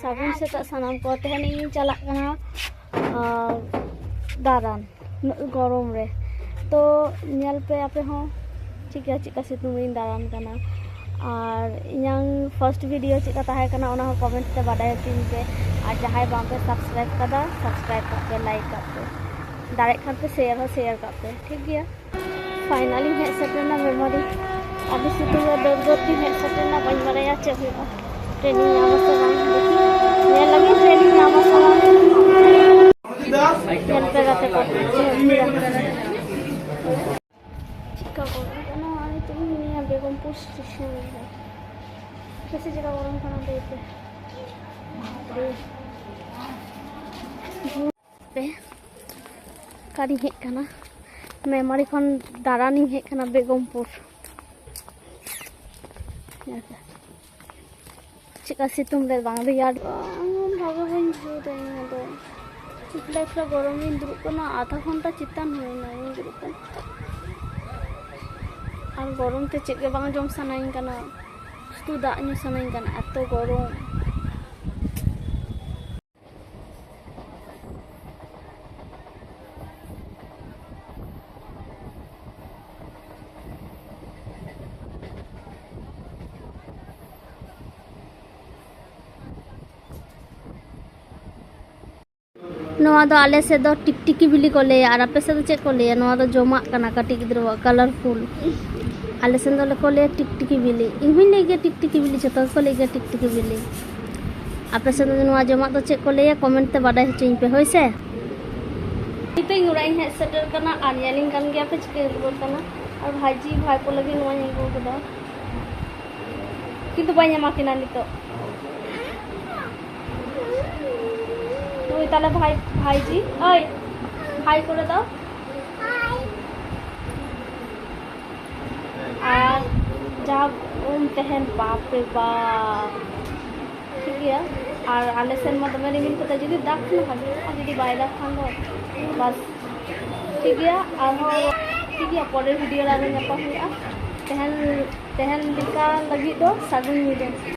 सागुन सेता सानाम को तेहन इन चला कना दारान गरम रे तो नेल पे आपे हो चिका चिका सितुंग इन दारान कना और इᱧᱟᱝ फर्स्ट वीडियो चिका ताहे कना ओना हो कमेंट ते बाडाय हचिन पे और जहाय बाम पे सब्सक्राइब कदा सब्सक्राइब करते लाइक करते दारे खान पे शेयर करते ठीक गया फाइनली हे सेटना मेमोरी अभी सितुंग रे दरगती हे सेटना बन बराया चे हुआ ट्रेनिंग नाम से बांग देखी ने लगी ट्रेनिंग नाम से हेल्प करते चिका को ना आनी तुम निया बेगमपुर स्टेशन है कैसे जगह गरम खाना देते पे कानी हेक खाना मेमोरी खन दारानी हेक खाना बेगमपुर चिका सितुंग रे बांग रियार भागा हई जुदे दो चिकला गरम इन दुरुब कना आधा घंटा चितान होइना इन दुरुब कना और गरम ते चेक बांग जम सानाइन कना शुधु दाग ᱧᱩ सानाइन कना एतो गरम नोआ दो आले से दो टिकटिकी बिली को ले और आपे से दो चेक को ले नोआ दो जोमा कना कटी गिद्रो कलरफुल आले से दो को ले टिकटिकी बिली इमिन ले गे टिकटिकी बिली जतो को ले गे टिकटिकी बिली आपे से दो नोआ जोमा दो चेक को ले कमेंट ते बाडाय हचिन पे होय से इते उड़ाई हे सेटर कना और येलिंग कन गया पे चिके रुवर कना और भाईजी भाई को लगे नोआ निगो कदा किंतु बाय ᱧᱟᱢᱟ किना नितो ताले भाई भाईजी ओए हाय करे दाओ और जब तेहन बाप रे बाप ठीक है और आले सेन मत मेरे मिल को जुदी दाग ना भागे और जुदी बाय दाग खान दो बस ठीक है और ठीक है परे वीडियो रे ᱧᱟᱯᱟᱢ हुआ तेहन लिका लगी दो सागुन ᱧᱤᱫᱟᱹ